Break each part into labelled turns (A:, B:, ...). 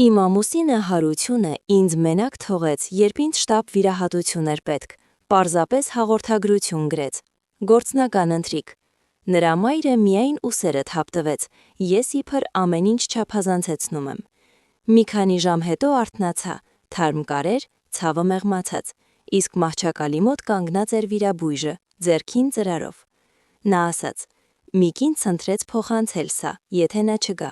A: Իմ ամուսինը Հարությունը ինձ մենակ թողեց, երբ ինձ շտապ վիրահատություն էր պետք, պարզապես հաղորդագրություն գրեց, գործնական ընթրիք։ Նրա մայրը միայն ուսերը թափտվեց, ես իբր ամեն ինչ չափազանցեցնում եմ։ Մի քանի ժամ հետո արթնացա, թարմ կարեր, ցավը մեղմացած, իսկ մահճակալի մոտ կանգնած էր վիրաբույժը, ձեռքին ծրարով։ Նա ասաց. «Մի կին ցնցրեց փոխանցել սա, եթե նա չգա»։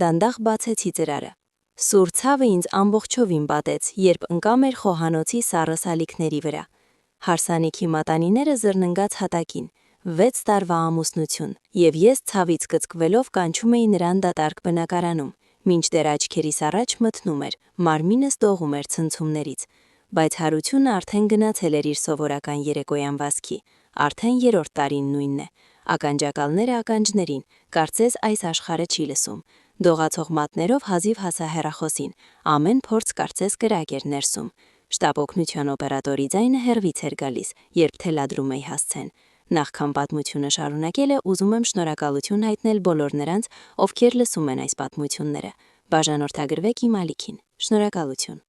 A: Դանդաղ բացեցի ծրարը։ Սուր ցավը ինձ ամբողջովին պատեց, երբ ընկա մեր խոհանոցի սառը սալիկների վրա։ Հարսանիքի մատանիները զռնգաց հատակին, 6 տարվա ամուսնություն, եւ ես ցավից կծկվելով կանչում էի նրան դատարկ բնակարանում, մինչդեռ աչքերիս առաջ մթնում էր, մարմինս դողում էր ցնցումներից, բայց Հարությունը արդեն գնացել էր իր սովորական երեկոյան վազքի, արդեն 3-րդ տարին նույնն է, ականջակալները ականջներին, կարծես այս աշխարհը չի լսում, դողացող մատներով հազիվ հասա հեռախոսին, ամեն փորձ կարծես կրակ էր ներսում, շտապօգնության օպերատորի ձայնը հեռվից էր գալիս, երբ թելադրում էի հասցեն։ Նախքան պատմությունը շարունակելը ուզում եմ շնորհակալություն հայտնել բոլոր նրանց, ովքեր լսում են այս պատմությունները, բաժանորդագրվեք իմ ալիքին, շնորհակալություն։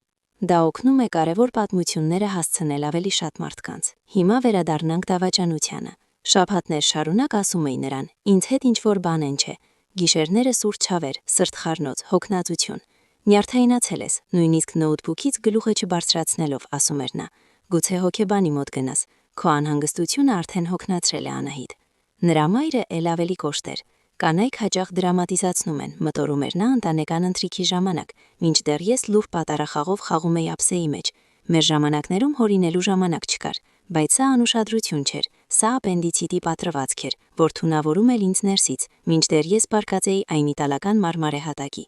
A: Դա օգնում է կարևոր պատմությունները հասցնել ավելի շատ մարդկանց։ Հիմա վերադառնանք դավաճանությանը։ Շաբաթներ շարունակ ասում էի նրան, ինձ հետ ինչ-որ բան են չէ։ Գիշերները սուր չավեր, սրտխառնոց, հոգնածություն։ Նյարդայնացել ես, նույնիսկ նոութբուքից գլուխը չբարձրացնելով, ասում էր նա։ Գուցե հոգեբանի մոտ գնաս, քո անհանգստությունը արդեն հոգնացրել է Անահիտ։ Նրա մայրը էլ ավելի կոշտ էր։ Կանայք հաճախ դրամատիզացնում են, մտորում էր նա ընտանեկան ընթրիքի ժամանակ, մինչդեռ ես լուր պատարախաղով խաղում էի ափսեի մեջ։ Մեր ժամանակներում հորինելու ժամանակ չկար, բայց սա անուշադրություն չէր, սա ապենդիցիտի պատրվածք էր, որ թունավորում էր ինձ ներսից, մինչդեռ ես բարկած էի այն իտալական մարմարե հատակի։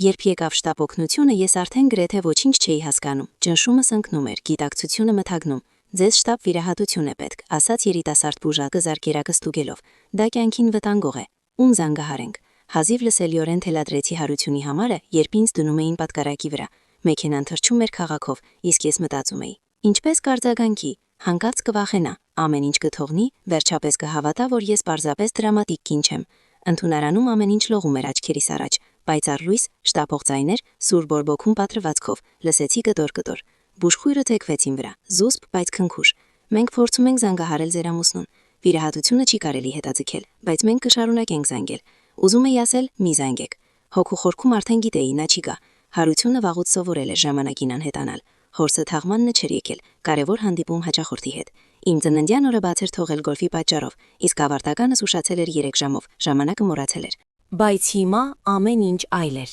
A: Երբ եկավ շտապօգնությունը, ես արդեն գրեթե ոչինչ չէի հասկանում, ճնշումս ընկնում էր, գիտակցությունը մթագնում։ Ձեզ շտապ վիրահատություն է պետք, ասաց երիտասարդ բուժակը զարկերակը ստուգելով։ Դա կյանքին վտանգող է։ Ում զանգահարենք։ Հազիվ լսելիորեն թելադրեցի Հարությունի համարը, երբ ինձ դնում էին պատկարակի վրա։ Մեքենան թռչում էր քաղաքով, իսկ ես մտածում էի. ինչպես կարձագանքի, հանկարծ կվախենա, ամեն ինչ կթողնի, վերջապես կհավատա, որ ես պարզապես դրամատիկ կին չեմ։ Ընդունարանում ամեն ինչ լողում էր աչքերիս առաջ, պայծառ լույս, շտապող ձայներ, սուր բորբոքում պատրվածքով, լսեցի կտոր-կտոր։ Բուժխույրը թեքվեց իմ վրա, զուսպ, բայց քնքուշ։ Մենք փորձում ենք զանգահարել ձեր ամուսնուն։ Վիրահատությունը չի կարելի հետաձգել, բայց մենք կշարունակենք զանգել։ Ուզում էի ասել՝ մի զանգեք։ Հոգու խորքում արդեն գիտեի, նա չի գա։ Հարությունը վաղուց սովորել էր ժամանակին անհետանալ։ Հորսը թաղմանն չէր եկել, կարևոր հանդիպում հաճախորդի հետ։ Իմ ծննդյան օրը բաց էր թողել գոլֆի պատճառով, իսկ ավարտականս ուշացել էր 3 ժամով, ժամանակը մոռացել էր։ Բայց հիմա ամեն ինչ այլ էր։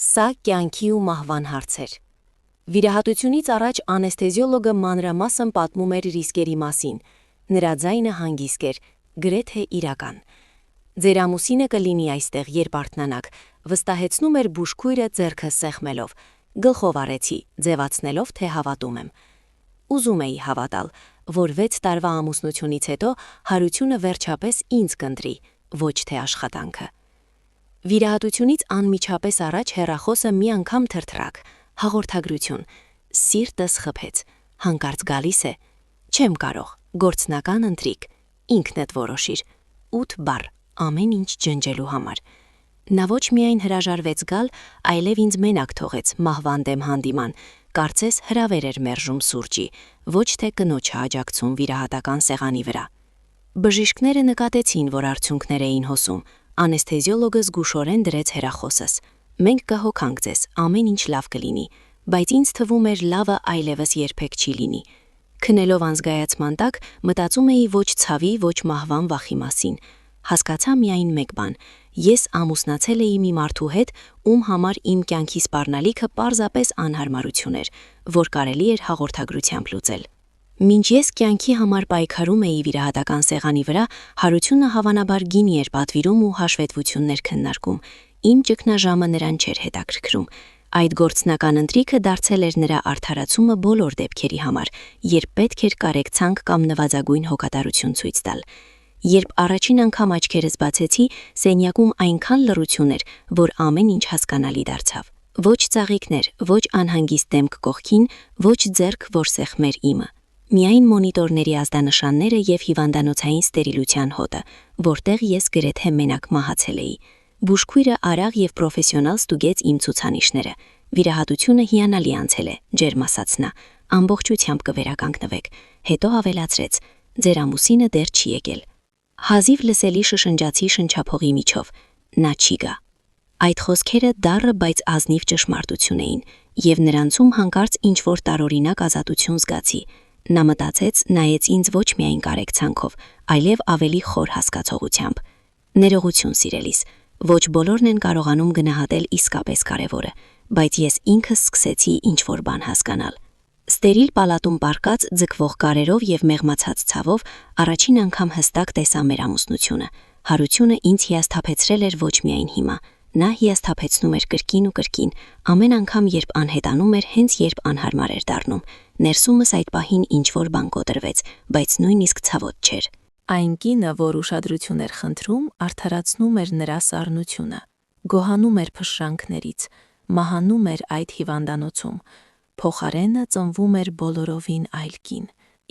A: Սա կյանքի ու մահվան հարց էր։ Վիրահատությունից առաջ անեսթեզիոլոգը մանրամասն պատմում էր ռիսկերի մասին։ Նրա ձայնը հանգիստ էր, գրեթե իրական։ Ձեր ամուսինը կլինի այստեղ, երբ արթնանաք, վստահեցնում էր բուժքույրը ձեռքը սեղմելով։ Գլխով արեցի, ձևացնելով, թե հավատում եմ։ Ուզում էի հավատալ, որ 6 տարվա ամուսնությունից հետո Հարությունը վերջապես ինձ կընտրի, ոչ թե աշխատանքը։ Վիրահատությունից անմիջապես առաջ հեռախոսը մի անգամ թրթռաք, հաղորդագրություն, սիրտս խփեց, հանկարծ գալիս է, չեմ կարող, գործնական ընթրիք, ինքնդ որոշիր, 8 բառ, ամեն ինչ ջնջելու համար։ Նա ոչ միայն հրաժարվեց գալ, այլև ինձ մենակ թողեց մահվան դեմ հանդիման, կարծես հրավեր էր մերժում սուրճի, ոչ թե կնոջը աջակցում վիրահատական սեղանի վրա։ Բժիշկները նկատեցին, որ արդյունքներ էին հոսում, անեսթեզիոլոգը զգուշորեն դրեց հեռախոսս։ Մենք կհոգանք ձեզ, ամեն ինչ լավ կլինի, բայց ինձ թվում էր լավը այլևս երբեք չի լինի։ Քնելով անզգայացման տակ, մտածում էի ոչ ցավի, ոչ մահվան վախի մասին։ Հասկացա միայն մեկ բան. ես ամուսնացել էի մի մարդու հետ, ում համար իմ կյանքի սպառնալիքը պարզապես անհարմարություն էր, որ կարելի էր հաղորդագրությամբ լուծել։ Մինչ ես կյանքի համար պայքարում էի վիրահատական սեղանի վրա, Հարությունը հավանաբար գինի էր պատվիրում ու հաշվետվություններ քննարկում։ Իմ ճգնաժամը նրան չէր հետաքրքրում։ Այդ գործնական ընթրիքը դարձել էր նրա արդարացումը բոլոր դեպքերի համար, երբ պետք էր կարեկցանք կամ նվազագույն հոգատարություն ցույց տալ։ Երբ առաջին անգամ աչքերս բացեցի, սենյակում այնքան լռություն էր, որ ամեն ինչ հասկանալի դարձավ։ Ոչ ծաղիկներ, ոչ անհանգիստ դեմք կողքին, ոչ ձեռք, որ սեղմեր իմը։ Միայն մոնիտորների ազդանշանները եւ հիվանդանոցային ստերիլության հոտը, որտեղ ես գրեթե մենակ մահացել էի։ Բուժքույրը արագ եւ պրոֆեսիոնալ ստուգեց իմ ցուցանիշները։ Վիրահատությունը հիանալի անցել է, ջերմ ասաց նա։ Ամբողջությամբ կվերականգնվեք։ Հետո ավելացրեց. ձեր ամուսինը դեռ չի եկել։ Հազիվ լսելի շշնջացի շնչափողի միջով։ Նա չի գա։ Այդ խոսքերը դառը, բայց ազնիվ ճշմարտություն էին, եւ նրանցում հանկարծ ինչ-որ տարօրինակ ազատություն զգացի։ Նա մտածեց, նայեց ինձ ոչ միայն կարեկցանքով, այլև ավելի խոր հասկացողությամբ։ Ներողություն, սիրելիս, ոչ բոլորն են կարողանում գնահատել իսկապես կարևորը, բայց ես ինքս սկսեցի ինչ-որ բան հասկանալ։ Ստերիլ պալատում պառկած ձգվող կարերով եւ մեղմացած ցավով առաջին անգամ հստակ տեսա մեր ամուսնությունը։ Հարությունը ինձ հիասթափեցրել էր ոչ միայն հիմա, նա հիասթափեցնում էր կրկին ու կրկին, ամեն անգամ երբ անհետանում էր, հենց երբ անհարմար էր դառնում։ Ներսումս այդ պահին ինչ-որ բան կոտրվեց, բայց նույնիսկ ցավոտ չէր։ Այն կինը, որ ուշադրություն էր խնդրում, արդարացնում էր նրա սառնությունը, գոհանում էր փշրանքներից, մահանում էր այդ հիվանդանոցում։ Փոխարենը ծնվում էր բոլորովին այլ կին։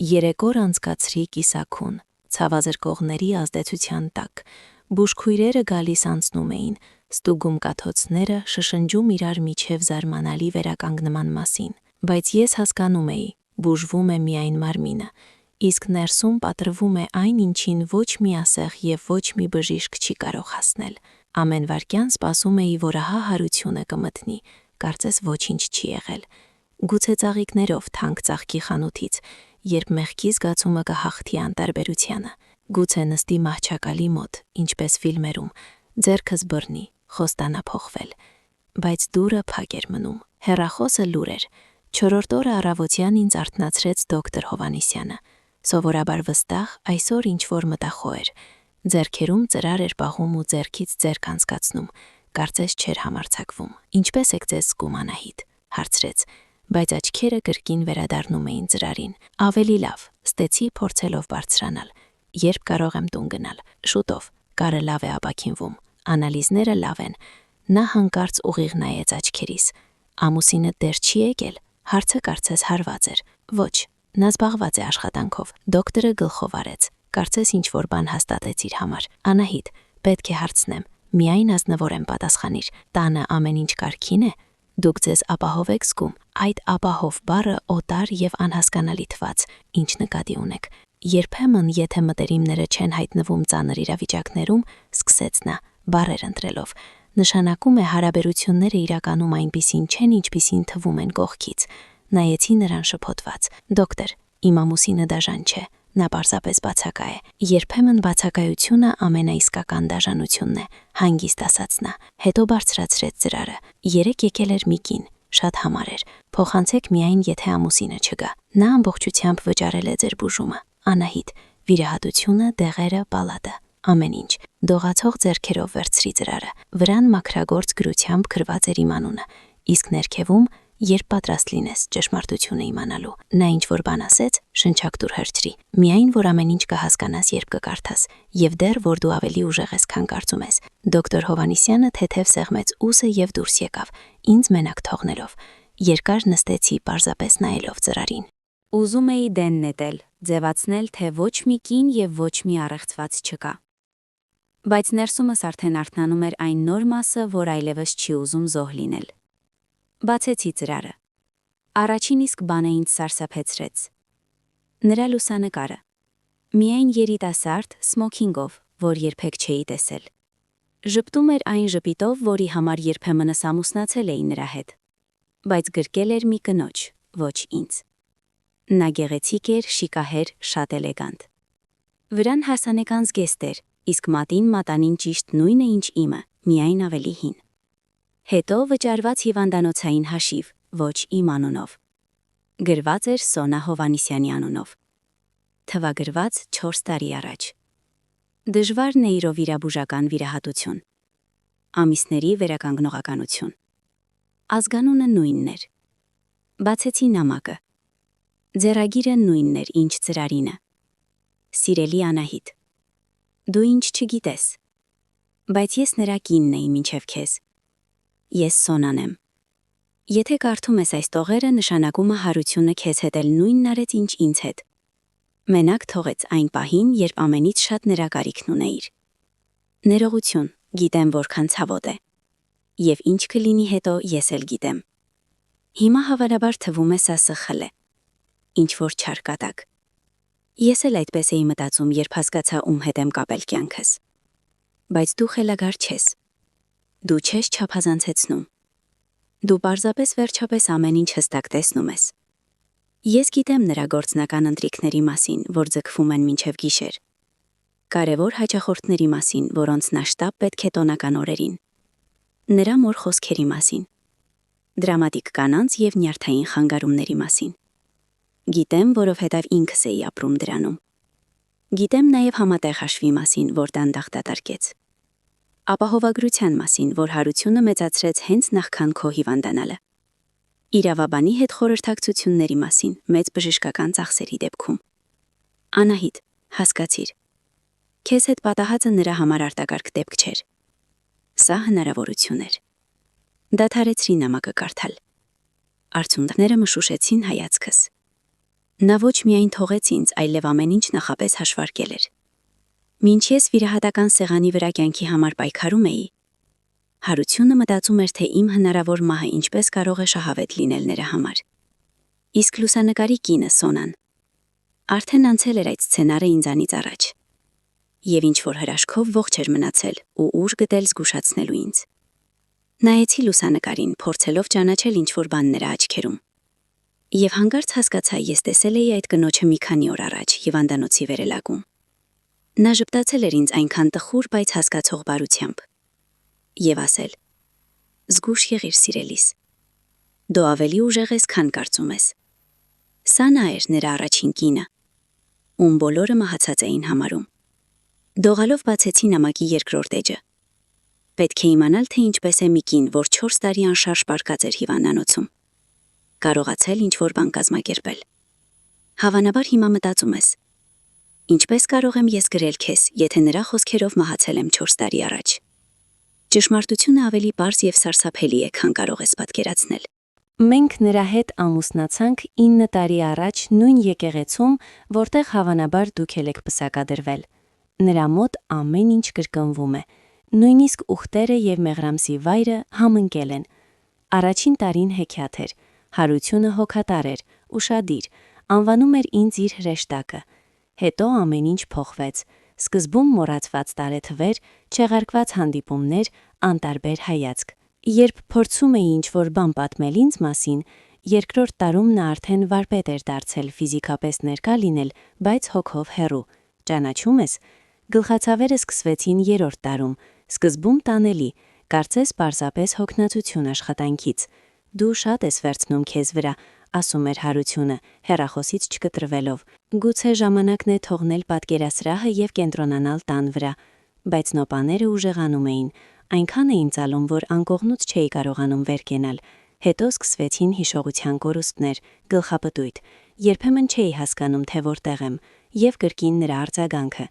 A: 3 օր անցկացրի կիսաքուն, ցավազրկողների ազդեցության տակ։ Բուժքույրերը գալիս անցնում էին, ստուգում կաթոցները, շշնջում իրար միջև զարմանալի վերականգնման մասին, բայց ես հասկանում էի, բուժվում է միայն մարմինը, իսկ ներսում պատրվում է այն, ինչին ոչ մի ասեղ եւ ոչ մի բժիշկ չի կարող հասնել։ Ամեն վայրկյան սպասում էի, որ ահա հարությունը կմտնի, կարծես ոչինչ չի եղել։ Գուցե ծաղիկներով թանկ ծաղկի խանութից, երբ մեղքի զգացումը կհաղթի անտարբերությանը, գուցե նստի մահճակալի մոտ, ինչպես ֆիլմերում, ձեռքս բռնի, խոստանա փոխվել, բայց դուռը փակ էր մնում, հեռախոսը լուր էր։ 4-րդ օրը առավոտյան ինձ արթնացրեց դոկտոր Հովհաննիսյանը, սովորաբար վստահ, այսօր ինչ-որ մտախոհ էր, ձեռքերում ծրար էր պահում ու ձեռքից ձեռք անցկացնում, կարծես չէր համարձակվում։ Ինչպես եք ձեզ զգում, Անահիտ, հարցրեց, բայց աչքերը կրկին վերադառնում էին ծրարին։ Ավելի լավ, ստեցի փորձելով բարձրանալ։ Երբ կարող եմ տուն գնալ, շուտով, կարը լավ է ապաքինվում, անալիզները լավ են։ Նա հանկարծ ուղիղ նայեց աչքերիս։ Ամուսինը դեռ չի եկել, հարցը կարծես հարված էր։ Ոչ, նա զբաղված է աշխատանքով, դոկտորը գլխով արեց, կարծես ինչ-որ բան հաստատեց իր համար։ Անահիտ, պետք է հարցնեմ, միայն ազնվորեն պատասխանիր, տանը ամեն ինչ կարգին է։ Դուք ձեզ ապահով եք զգում, այդ ապահով բառը օտար եւ անհասկանալի թվաց, ինչ նկատի ունեք։ Երբեմն, եթե մտերիմները չեն հայտնվում ծանր իրավիճակներում, սկսեց նա, բառեր ընտրելով, նշանակում է հարաբերությունները իրականում այնպիսին չեն, ինչպիսին թվում են կողքից։ Նայեցի նրան շփոթված. Դոկտոր, իմ ամուսինը դաժան չէ, նա պարզապես բացակա է։ Երբեմն բացակայությունը ամենաիսկական դաժանությունն է, հանգիստ ասաց նա, հետո բարձրացրեց ծրարը։ 3 եկել էր մի կին, շատ համար էր, փոխանցեք միայն, եթե ամուսինը չգա։ Նա ամբողջությամբ վճարել է ձեր բուժումը։ Անահիտ, վիրահատությունը, դեղերը, պալատը, ամեն ինչ։ Դողացող ձեռքերով վերցրի ծրարը, վրան մաքրագործ գրությամբ գրված էր իմ անունը, իսկ ներքևում, երբ պատրաստ լինես ճշմարտությունը իմանալու։ Նա ինչ-որ բան ասեց, շնչակտուր հրճրի, միայն որ ամեն ինչ կհասկանաս, երբ կկարդաս, եւ դեռ որ դու ավելի ուժեղ ես, քան կարծում ես։ Դոկտոր Հովհաննիսյանը թեթև սեղմեց ուսը եւ դուրս եկավ, ինձ մենակ թողնելով։ Երկար նստեցի պարզապես նայելով ծրարին։ Ուզում էի դեն նետել, ձևացնել, թե ոչ մի կին եւ ոչ մի առեղծված չկա։ Բայց ներսումս արդեն արթնանում էր այն նոր մասը, որ այլևս չի ուզում զոհ լինել։ Բացեցի ծրարը։ Առաջին իսկ բանը ինձ սարսափեցրեց։ Նրա լուսանկարը։ Միայն երիտասարդ, սմոքինգով, որ երբեք չէի տեսել։ Ժպտում էր այն ժպիտով, որի համար երբեմնս ամուսնացել էի նրա հետ։ Բայց գրկել էր մի կնոջ, ոչ ինձ։ Նա գեղեցիկ էր, շիկահեր, շատ էլեգանտ։ Վրան հասանեկան զգեստ էր, իսկ մատին մատանին ճիշտ նույնը ինչ իմը, միայն ավելի հին։ Հետո վճարված հիվանդանոցային հաշիվ, ոչ իմ անունով։ Գրված էր Սոնա Հովհաննիսյանի անունով։ Թվագրված 4 տարի առաջ։ Դժվար նեյրովիրաբուժական վիրահատություն։ Ամիսների վերականգնողականություն։ Ազգանունը նույնն էր։ Բացեցի նամակը։ Ձեռագիրը նույնն էր, ինչ ծրարինը։ Սիրելի Անահիտ, դու ինչ չգիտես, բայց ես նրա կինն էի մինչև քեզ։ Ես Սոնան եմ։ Եթե կարդում ես այս տողերը, նշանակումը հարությունը քեզ հետ էլ նույնն արեց, ինչ ինձ հետ։ Մենակ թողեց այն պահին, երբ ամենից շատ նրա կարիքն ունեիր։ Ներողություն,
B: Գիտեմ, որքան ցավոտ է։ Եվ ինչ կլինի հետո, ես էլ գիտեմ։ Հիմա հավանաբար թվում է սա սխալ է։ Ինչ որ չար կատակ։ Ես էլ այդպես էի մտածում, երբ հասկացա ում հետ եմ կապել կյանքս։ Բայց դու խելագար չես։ Դու չես չափազանցեցնում։ Դու պարզապես վերջապես ամեն ինչ հստակ տեսնում ես։ Ես գիտեմ նրա գործնական ընթրիքների մասին, որ ձգվում են մինչև գիշեր։ Կարևոր հաճախորդների մասին, որոնց նա շտապ պետք է տոնական օրերին։ Նրա մոր խոսքերի մասին։ Դրամատիկ կանանց և նյարդային խանգարումների մասին։ Գիտեմ, որովհետև ինքս էի ապրում դրանում։ Գիտեմ նաև համատեղ հաշվի մասին, որ դանդաղ դատարկեց։ Ապահովագրության մասին, որ հարությունը մեծացրեց հենց նախքան քո հիվանդանալը։ Իրավաբանի հետ խորհրդակցությունների մասին, մեծ բժշկական ծախսերի դեպքում։ Անահիտ, հասկացիր։ Քեզ հետ պատահածը նրա համար արտակարգ դեպք չէր։ Սա հնարավորություն էր։ Դադարեցրի նամակը կարդալ։ Արցունքները մշուշեցին հայացքս։ Նա ոչ միայն թողեց ինձ, այլև ամեն ինչ նախապես հաշվարկել էր։ Մինչ ես վիրահատական սեղանի վրա կյանքի համար պայքարում էի, հարությունը մտածում էր, թե իմ հնարավոր մահը ինչպես կարող է շահավետ լինել նրա համար։ Իսկ լուսանկարի կինը Սոնան արդեն անցել էր այդ սցենարը ինձանից առաջ։ Եվ ինչ-որ հրաշքով ողջ էր մնացել ու ուժ գտել զգուշացնելու ինձ։ Նայեցի լուսանկարին, փորձելով ճանաչել ինչ-որ բան նրա աչքերում։ Եվ հանկարծ հասկացա, ես տեսել էի այդ կնոջը մի քանի օր առաջ հիվանդանոցի վերելակում։ Նա ժպտացել էր ինձ այնքան տխուր, բայց հասկացող բարությամբ։ Եվ ասել. «Զգուշ եղիր, սիրելիս։ Դու ավելի ուժեղ ես, քան կարծում ես»։ Սա նա էր նրա առաջին կինը, ում բոլորը մահացած էին համարում։ Դողալով բացեցի նամակի երկրորդ էջը։ Պետք է իմանալ, թե ինչպես է մի կին, որ 4 տարի անշարժ պառկած էր հիվանդանոցում, կարողացել ինչ-որ բան կազմակերպել։ Հավանաբար հիմա մտածում ես. ինչպես կարող եմ ես գրել քեզ, եթե նրա խոսքերով մահացել եմ 4 տարի առաջ։ Ճշմարտությունը ավելի պարզ և սարսափելի է, քան կարող ես պատկերացնել։
A: Մենք նրա հետ ամուսնացանք 9 տարի առաջ նույն եկեղեցում, որտեղ հավանաբար դուք էլ եք պսակադրվել։ Նրա մոտ ամեն ինչ կրկնվում է։ Նույնիսկ ուխտերը և մեղրամսի վայրը համընկել են։ Առաջին տարին հեքիաթ էր, հարությունը հոգատար էր, ուշադիր, անվանում էր ինձ իր հրեշտակը։ Հետո ամեն ինչ փոխվեց։ Սկզբում մոռացված տարեթվեր, չեղարկված հանդիպումներ, անտարբեր հայացք։ Երբ փորձում էի ինչ-որ բան պատմել ինձ մասին, երկրորդ տարում նա արդեն վարպետ էր դարձել ֆիզիկապես ներկա լինել, բայց հոգով հեռու։ Ճանաչում ես։ Գլխացավերը սկսվեցին 3-րդ տարում, սկզբում տանելի, կարծես պարզապես հոգնածություն աշխատանքից։ Դու շատ ես վերցնում քեզ վրա, ասում էր հարությունը, հեռախոսից չկտրվելով։ Գուցե ժամանակն է թողնել պատկերասրահը և կենտրոնանալ տան վրա։ Բայց նոպաները ուժեղանում էին, այնքան էին ծալում, որ անկողնուց չէի կարողանում վեր կենալ։ Հետո սկսվեցին հիշողության կորուստներ, գլխապտույտ։ Երբեմն չէի հասկանում, թե որտեղ եմ, և կրկին նրա արձագանքը։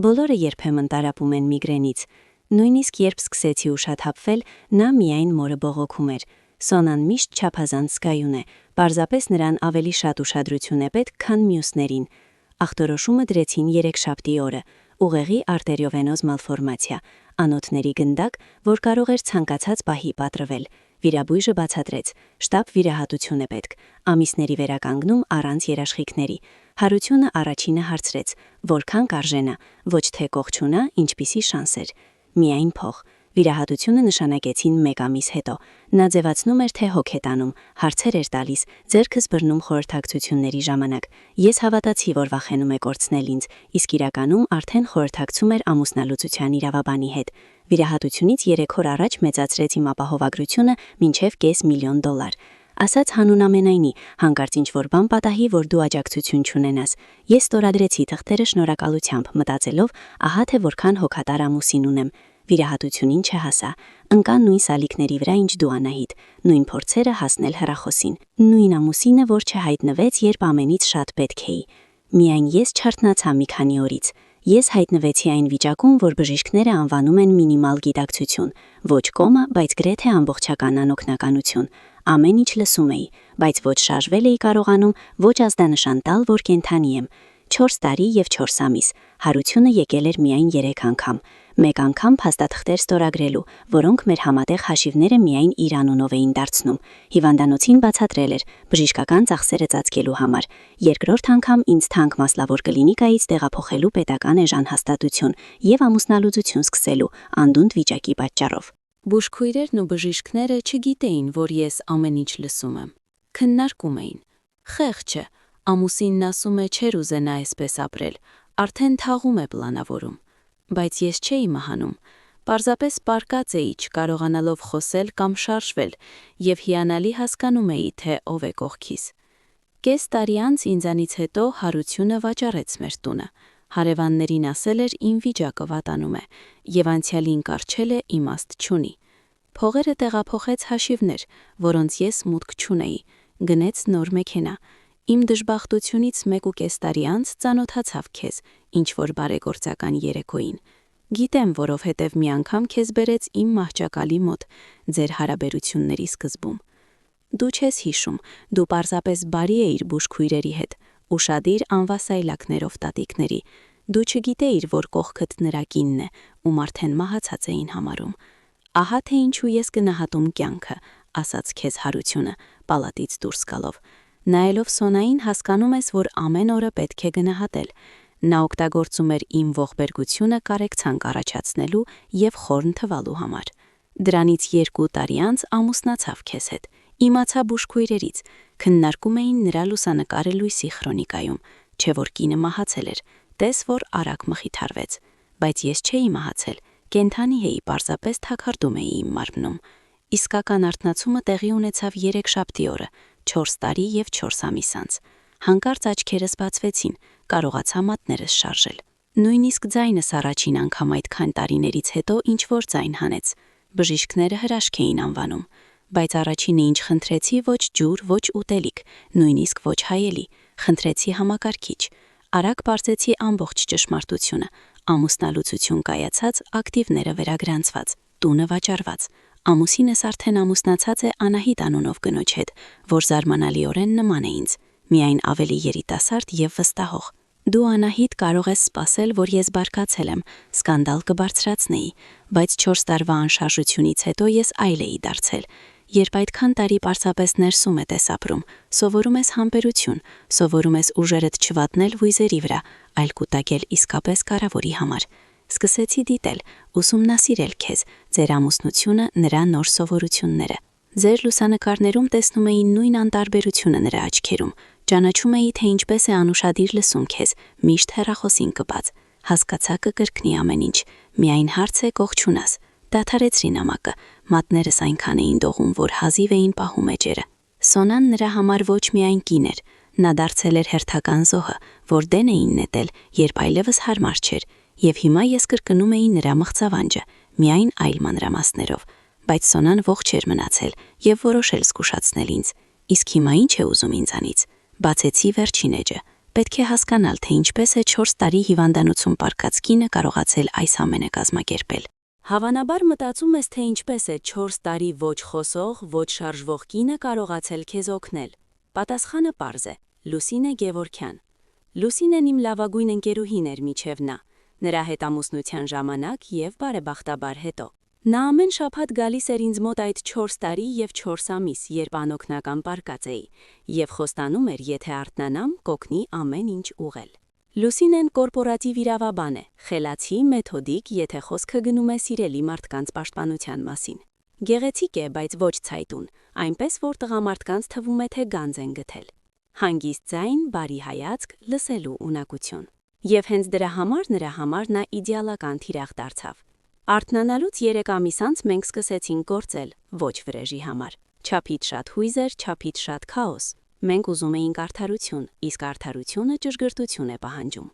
A: Բոլորը երբեմն տառապում են միգրենից։ Նույնիսկ երբ սկսեցի ուշաթափվել, նա միայն մորը բողոքում էր։ Սոնան միշտ չափազանց զգայուն է, պարզապես նրան ավելի շատ ուշադրություն է պետք, քան մյուսներին։ Ախտորոշումը դրեցին 3-շաբթի օրը, ուղեղի արտերիովենոզ մալֆորմացիա, անոթների գնդակ, որ կարող էր ցանկացած պահի պատրվել։ Վիրաբույժը բացատրեց, շտապ վիրահատություն է պետք, ամիսների վերականգնում առանց երաշխիքների։ Հարությունը առաջինը հարցրեց, որքան կարժենա, ոչ թե կողչունա, ինչպիսի շանս էր։ Միայն փող։ Վիրահատությունը նշանակեցին 1 ամիս հետո։ Նա ձևացնում էր, թե հոգ է տանում, հարցեր էր տալիս, ձեռքս բռնում խորհրդակցությունների ժամանակ։ Ես հավատացի, որ վախենում է կորցնել ինձ, իսկ իրականում արդեն խորհրդակցում էր ամուսնալուծության իրավաբանի հետ։ Վիրահատությունից 3 օր առաջ մեծացրեց իմ ապահովագրությունը մինչև $500,000։ Ասաց հանուն ամենայնի, հանկարծ ինչ-որ բան պատահի, որ դու աջակցություն չունենաս։ Ես ստորագրեցի թղթերը շնորհակալությամբ, մտածելով, ահա թե որքան հոգատար ամուսին ունեմ։ Վիրահատությունին չհասա։ Ընկա նույն սալիկների վրա, ինչ դու, Անահիտ, նույն փորձերը հասնել հեռախոսին։ Նույն ամուսինը, որ չհայտնվեց, երբ ամենից շատ պետք էի։ Միայն ես չարթնացա մի քանի օրից։ Ես հայտնվեցի այն վիճակում, որ բժիշկները անվանում են մինիմալ գիտակցություն, ոչ կոմա, բայց գրեթե ամբողջական անօգնականություն։ Ամեն ինչ լսում էի, բայց ոչ շարժվել էի կարողանում, ոչ ազդանշան տալ, որ կենդանի եմ։ 4 տարի և 4 ամիս, հարությունը եկել էր միայն 3 անգամ։
B: Մեկ անգամ փաստաթղթեր ստորագրելու, որոնք մեր համատեղ հաշիվները միայն իր անունով էին դարձնում։ Հիվանդանոցին բացատրել էր բժշկական ծախսերը ծածկելու համար։ Երկրորդ անգամ ինձ թանկ Մասլավոր կլինիկայից տեղափոխելու պետական էժան հաստատություն եւ ամուսնալուծություն սկսելու անդունդ վիճակի պատճառով։
A: Բուժքույրերն ու բժիշկները չգիտեին, որ ես ամեն ինչ լսում եմ։ Քննարկում էին։ Խեղճը, ամուսինն ասում է չէր ուզենա այսպես ապրել, արդեն թաղում է պլանավորում։ Բայց ես չէի մահանում, պարզապես պարկած էի, չկարողանալով խոսել կամ շարժվել, եւ հիանալի հասկանում էի, թե ով է կողքիս։ Կես տարի անց ինձանից հետո Հարությունը վաճառեց մեր տունը։ Հարևաններին ասել էր իմ վիճակը վատանում է, եւ անցյալին կառչել է իմաստ չունի։ Փողերը տեղափոխեց հաշիվներ, որոնց ես մուտք չունեի, գնեց նոր մեքենա։ Իմ դժբախտությունից 1.5 տարի անց ծանոթացավ քեզ, ինչ-որ բարեգործական երեկոյին։ Գիտեմ, որովհետև մի անգամ քեզ բերեց իմ մահճակալի մոտ, ձեր հարաբերությունների սկզբում։ Դու չես հիշում, դու պարզապես բարի էիր բուժքույրերի հետ, ուշադիր անվասայլակներով տատիկների։ Դու չգիտեիր, որ կողքդ նրա կինն է, ում արդեն մահացած էին համարում։ Ահա թե ինչու ես գնահատում կյանքը, ասաց քեզ Հարությունը, պալատից դուրս գալով։ Նայելով Սոնային հասկանում ես, որ ամեն օրը պետք է գնահատել։ Նա օգտագործում էր իմ ողբերգությունը կարեկցանք առաջացնելու եւ խորն թվալու համար։ Դրանից 2 տարի անց ամուսնացավ քեզ հետ։ Իմացա բուժքույրերից, քննարկում էին նրա լուսանկարը լույսի քրոնիկայում, չէ որ կինը մահացել էր, տես որ արագ մխիթարվեց, բայց ես չէի մահացել, կենթանի էի, պարզապես թաքարդում էի իմ մարմնում։ Իսկական արթնացումը տեղի ունեցավ 3 շաբթի օրը, 4 տարի եւ 4 ամիս անց։ Հանկարծ աչքերս բացվեցին, կարողացա մատներս շարժել։ Նույնիսկ ձայնս առաջին անգամ այդքան տարիներից հետո ինչ-որ ձայն հանեց։ Բժիշկները հրաշք էին անվանում, բայց առաջինը ինչ խնդրեցի ոչ ջուր, ոչ ուտելիք, նույնիսկ ոչ հայելի, խնդրեցի համակարգիչ։ Արագ բարձեցի ամբողջ ճշմարտությունը, ամուսնալուծություն կայացած, ակտիվները վերագրանցված, տունը վաճառված։ Ամուսինս արդեն ամուսնացած է Անահիտ անունով կնոջ հետ, որ զարմանալիորեն նման է ինձ, միայն ավելի երիտասարդ եւ վստահող։ Դու Անահիտ կարող ես սպասել, որ ես բարկացել եմ, սկանդալ կբարձրացնեի, բայց 4 տարվա անշարժությունից հետո ես այլ էի դարձել։ Երբ այդքան տարի պարզապես ներսում է տեսապրում, սովորում ես համբերություն, սովորում ես ուժերդ չվատնել վույզերի վրա, այլ կուտակել իսկապես կարևորի համար։ Սկսեցի դիտել, ուսումնասիրել քեզ, ձեր ամուսնությունը, նրա նոր սովորությունները։ Ձեր լուսանկարներում տեսնում էի նույն անտարբերությունը նրա աչքերում, ճանաչում էի, թե ինչպես է անուշադիր լսում քեզ, միշտ հեռախոսին կպած։ Հասկացա կկրկնի ամեն ինչ, միայն հարց է կողչունաս։ Դադարեցրի նամակը, մատներս այնքան էին դողում, որ հազիվ էին պահում էջերը։ Սոնան նրա համար ոչ միայն կին էր, նա դարձել էր հերթական զոհը, որ դեն էին նետել, երբ այլևս հարմար չէր, եւ հիմա ես կրկնում էի նրա մղձավանջը, միայն այլ մանրամասներով, բայց Սոնան ողջ էր մնացել եւ որոշել զգուշացնել ինձ։ Իսկ հիմա ինչ է ուզում ինձանից։ Բացեցի վերջին էջը։ Պետք է հասկանալ, թե ինչպես է 4 տարի հիվանդանոցում պարկած կինը կարողացել այս ամենը կազմակերպել։ Հավանաբար մտածում ես, թե ինչպես է 4 տարի ոչ խոսող, ոչ շարժվող կինը կարողացել քեզ օգնել։ Պատասխանը պարզ է՝ Լուսինե Գևորգյան։ Լուսինեն իմ լավագույն ընկերուհին էր մինչև նա, նրա հետ ամուսնության ժամանակ եւ բարեբախտաբար հետո։ Նա ամեն շաբաթ գալիս էր ինձ մոտ այդ 4 տարի եւ 4 ամիս, երբ անօգնական պարկած էի, եւ խոստանում էր, եթե արթնանամ, կօգնի ամեն ինչ ուղղել։ Լուսինեն կորպորատիվ իրավաբան է, խելացի, մեթոդիկ, եթե խոսքը գնում է սիրելի մարդկանց պաշտպանության մասին։ Գեղեցիկ է, բայց ոչ ցայտուն, այնպես որ տղամարդկանց թվում է, թե գանձ են գտել։ Հանգիստ ձայն, բարի հայացք, լսելու ունակություն։ Եվ հենց դրա համար նա իդեալական թիրախ դարձավ։ Արթնանալուց 3 ամիս անց մենք սկսեցինք գործել, ոչ վրեժի համար։ Չափից շատ հույզ էր, չափից շատ քաոս։ Մենք ուզում էինք արդարություն, իսկ արդարությունը ճշգրտություն է պահանջում։